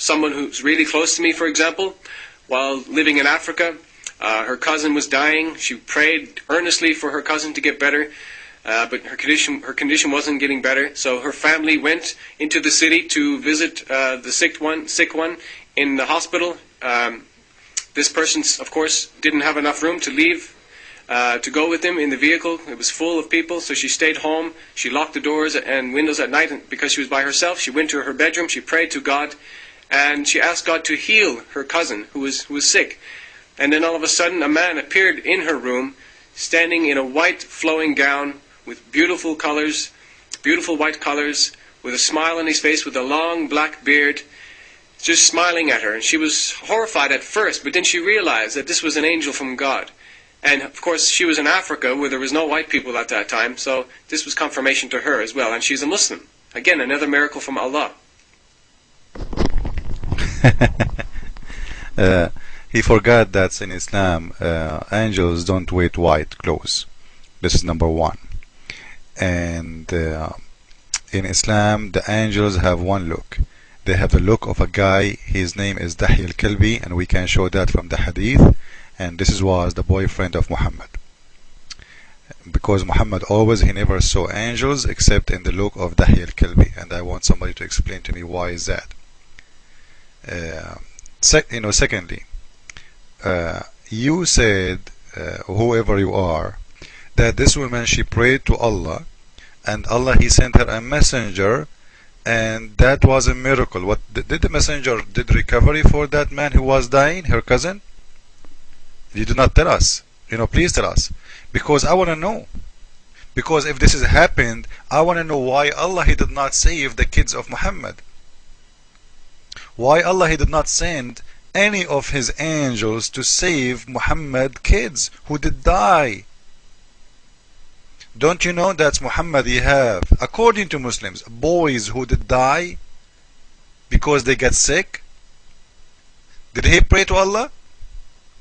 someone who's really close to me, for example, while living in Africa. Her cousin was dying. She prayed earnestly for her cousin to get better, but her condition wasn't getting better. So her family went into the city to visit the sick one in the hospital. This person, of course, didn't have enough room to leave, to go with him in the vehicle. It was full of people, so she stayed home. She locked the doors and windows at night, and because she was by herself, she went to her bedroom, she prayed to God, and she asked God to heal her cousin who was sick. And then all of a sudden, a man appeared in her room, standing in a white flowing gown with beautiful colors, beautiful white colors, with a smile on his face, with a long black beard, just smiling at her. And she was horrified at first, but then she realized that this was an angel from God. And of course, she was in Africa where there was no white people at that time, so this was confirmation to her as well. And she's a Muslim. Again, another miracle from Allah. He forgot that in Islam, angels don't wear white clothes. This is number one. And in Islam, the angels have one look. They have the look of a guy. His name is Dihya al-Kalbi, and we can show that from the hadith. And this was the boyfriend of Muhammad. Because Muhammad he never saw angels except in the look of Dihya al-Kalbi. And I want somebody to explain to me why is that. Secondly, you said, whoever you are, that this woman, she prayed to Allah, and Allah, he sent her a messenger, and that was a miracle. What did the messenger did recovery for that man who was dying, her cousin? You did not tell us. Please tell us, because I want to know. Because if this has happened, I want to know why Allah, he did not save the kids of Muhammad. Why Allah, he did not send any of his angels to save Muhammad kids who did die. Don't you know that Muhammad, he have, according to Muslims, boys who did die because they get sick? Did he pray to Allah?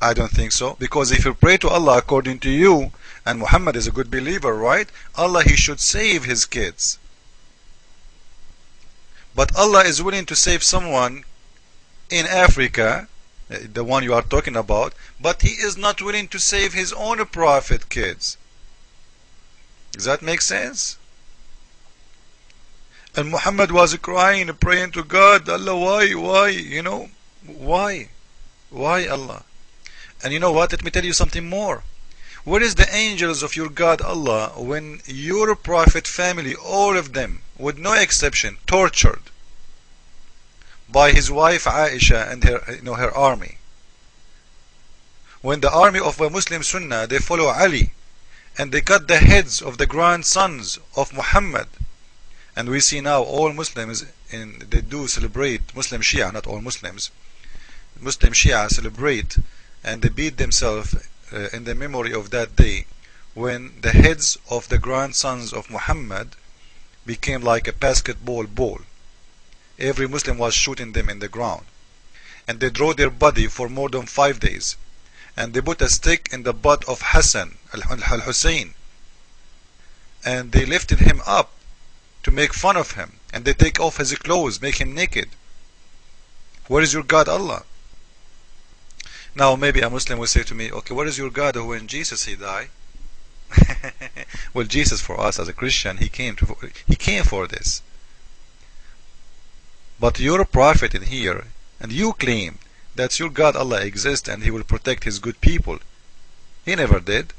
I don't think so, because if you pray to Allah according to you, and Muhammad is a good believer, right? Allah, he should save his kids. But Allah is willing to save someone in Africa, the one you are talking about, but he is not willing to save his own prophet kids. Does that make sense? And Muhammad was crying, praying to God, Allah, why? Why Allah? And you know what? Let me tell you something more. Where is the angels of your God Allah when your prophet family, all of them, with no exception, tortured by his wife Aisha and her army? When the army of the Muslim Sunnah, they follow Ali, and they cut the heads of the grandsons of Muhammad. And we see now all Muslims, they do celebrate, Muslim Shia, not all Muslims, Muslim Shia celebrate, and they beat themselves in the memory of that day when the heads of the grandsons of Muhammad became like a basketball ball. Every Muslim was shooting them in the ground, and they drove their body for more than 5 days, and they put a stick in the butt of Hassan al-Hussein, and they lifted him up to make fun of him, and they take off his clothes, make him naked. Where is your God Allah? Now maybe a Muslim will say to me, okay, where is your God when Jesus he died? Well, Jesus for us as a Christian, he came for this. But your prophet in here, and you claim that your God Allah exists and he will protect his good people. He never did.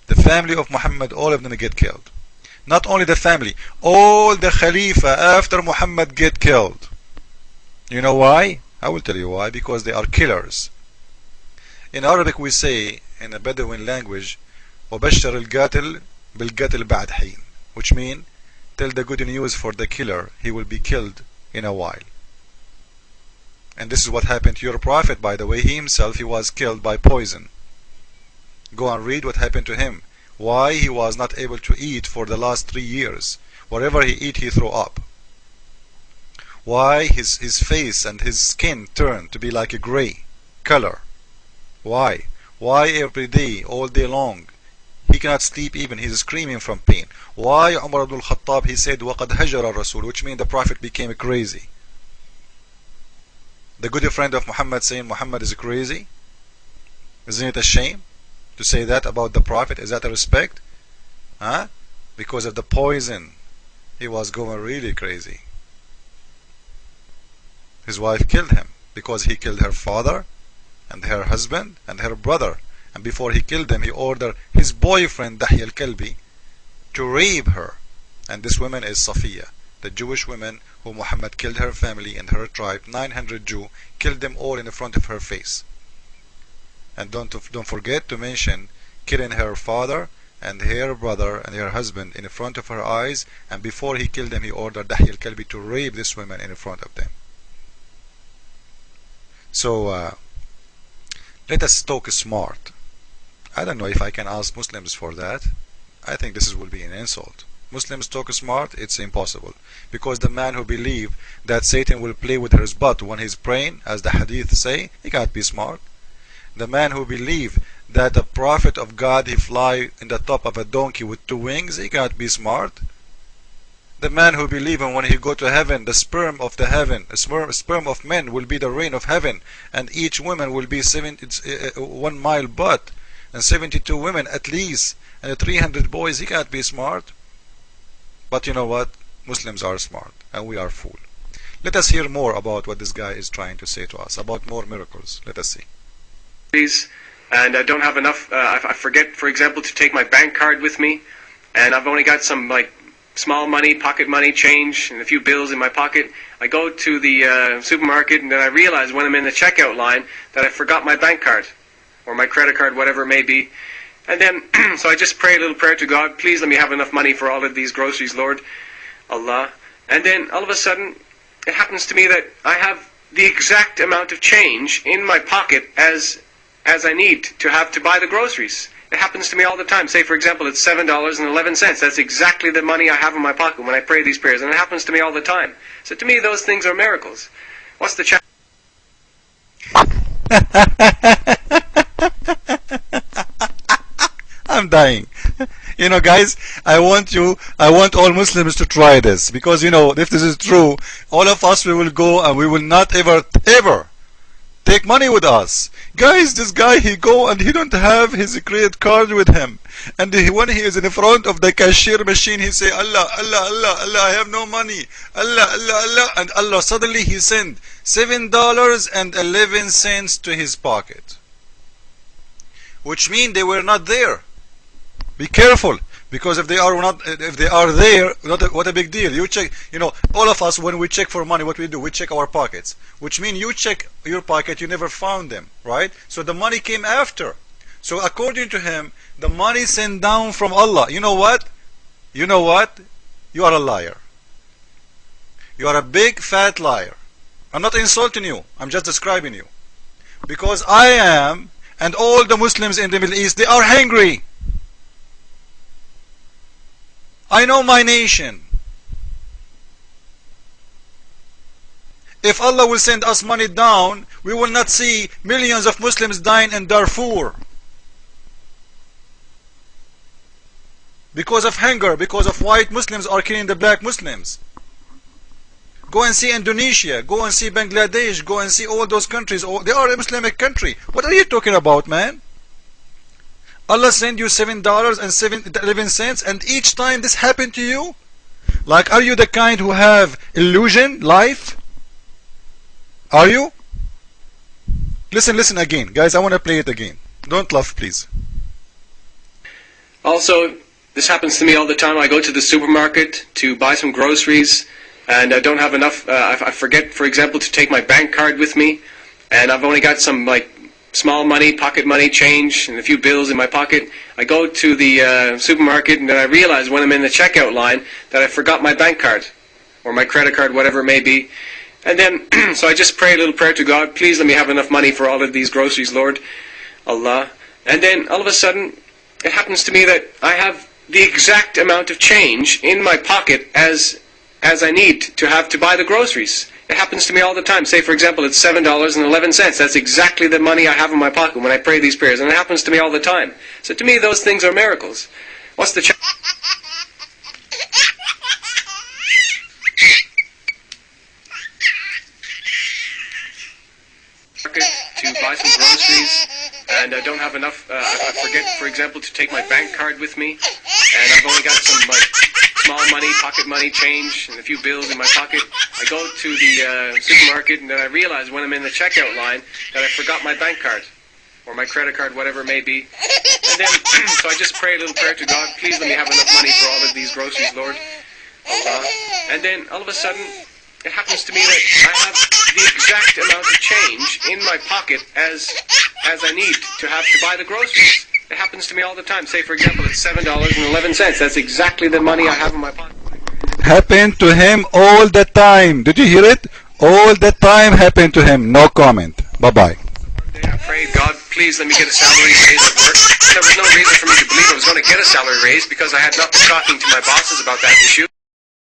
The family of Muhammad, all of them get killed. Not only the family, all the Khalifa after Muhammad get killed. You know why? I will tell you why. Because they are killers. In Arabic we say, in a Bedouin language, وَبَشَّرِ الْقَاتِلِ بِالْقَاتِلِ بَعْدْ حِينٍ, which means, tell the good news for the killer, he will be killed in a while. And this is what happened to your prophet, by the way. He himself, he was killed by poison. Go and read what happened to him. Why he was not able to eat for the last 3 years. Whatever he eat, he throw up. Why his face and his skin turned to be like a gray color. Why? Why every day, all day long, he cannot sleep even, he's screaming from pain. Why Umar ibn al-Khattab, he said, وَقَدْ هَجَرَ الرَّسُولُ, which means the Prophet became crazy. The good friend of Muhammad saying Muhammad is crazy? Isn't it a shame to say that about the Prophet? Is that a respect? Huh? Because of the poison, he was going really crazy. His wife killed him because he killed her father and her husband and her brother. And before he killed them, he ordered his boyfriend Dahya al-Kalbi to rape her. And this woman is Safiya, the Jewish woman who Muhammad killed her family and her tribe. 900 Jews killed them all in the front of her face. And don't forget to mention killing her father and her brother and her husband in front of her eyes. And before he killed them, he ordered Dahya al-Kalbi to rape this woman in front of them. So let us talk smart. I don't know if I can ask Muslims for that. I think this will be an insult. Muslims talk smart, it's impossible. Because the man who believes that Satan will play with his butt when he's praying, as the hadith say, he can't be smart. The man who believes that the prophet of God, he fly in the top of a donkey with 2 wings, he can't be smart. The man who believes when he go to heaven, the sperm of the heaven, sperm of men will be the rain of heaven, and each woman will be 1 mile butt, and 72 women at least, and 300 boys, he can't be smart. But you know what? Muslims are smart, and we are fool. Let us hear more about what this guy is trying to say to us, about more miracles. Let us see. And I don't have enough, I forget, for example, to take my bank card with me, and I've only got some small money, pocket money, change, and a few bills in my pocket. I go to the supermarket, and then I realize when I'm in the checkout line that I forgot my bank card, or my credit card, whatever it may be. And then, so I just pray a little prayer to God, please let me have enough money for all of these groceries, Lord, Allah. And then, all of a sudden, it happens to me that I have the exact amount of change in my pocket as I need to have to buy the groceries. It happens to me all the time. Say, for example, it's $7.11. That's exactly the money I have in my pocket when I pray these prayers. And it happens to me all the time. So to me, those things are miracles. What's the challenge? I'm dying. You know, guys, I want all Muslims to try this. Because, you know, if this is true, all of us, we will go and we will not ever take money with us. Guys, this guy, he go and he don't have his credit card with him. And when he is in front of the cashier machine, he say, Allah, Allah, Allah, Allah, I have no money. Allah, Allah, Allah. And Allah, suddenly he send $7.11 to his pocket. Which means they were not there. Be careful. Because if they are there, what a big deal. You check, you know, all of us, when we check for money, what we do? We check our pockets. Which means you check your pocket, you never found them, right? So the money came after. So according to him, the money sent down from Allah. You know what? You know what? You are a liar. You are a big fat liar. I'm not insulting you. I'm just describing you. Because I am, and all the Muslims in the Middle East, they are hungry. I know my nation. If Allah will send us money down, we will not see millions of Muslims dying in Darfur. Because of hunger, because of white Muslims are killing the black Muslims. Go and see Indonesia, go and see Bangladesh, go and see all those countries. They are a Islamic country. What are you talking about, man? Allah send you $7.11, and each time this happened to you? Like, are you the kind who have illusion life? Are you? Listen again. Guys, I want to play it again. Don't laugh, please. Also, this happens to me all the time. I go to the supermarket to buy some groceries, and I don't have enough. I forget, for example, to take my bank card with me, and I've only got some, small money, pocket money, change, and a few bills in my pocket. I go to the supermarket, and then I realize when I'm in the checkout line that I forgot my bank card, or my credit card, whatever it may be. And then, so I just pray a little prayer to God, please let me have enough money for all of these groceries, Lord, Allah. And then, all of a sudden, it happens to me that I have the exact amount of change in my pocket as I need to have to buy the groceries. It happens to me all the time. Say, for example, it's $7.11. That's exactly the money I have in my pocket when I pray these prayers. And it happens to me all the time. So to me, those things are miracles. What's the challenge? market to buy some groceries, and I don't have enough. I forget, for example, to take my bank card with me, and I've only got some small money, pocket money, change, and a few bills in my pocket. I go to the supermarket, and then I realize when I'm in the checkout line that I forgot my bank card or my credit card, whatever it may be. And then, so I just pray a little prayer to God, please let me have enough money for all of these groceries, Lord. Allah. And then all of a sudden, it happens to me that I have the exact amount of change in my pocket as I need to have to buy the groceries. It happens to me all the time. Say, for example, it's $7.11. That's exactly the money I have in my pocket. Happened to him all the time. Did you hear it? All the time happened to him. No comment. Bye-bye. I prayed, God, please let me get a salary raise at work. There was no reason for me to believe I was going to get a salary raise because I had not been talking to my bosses about that issue.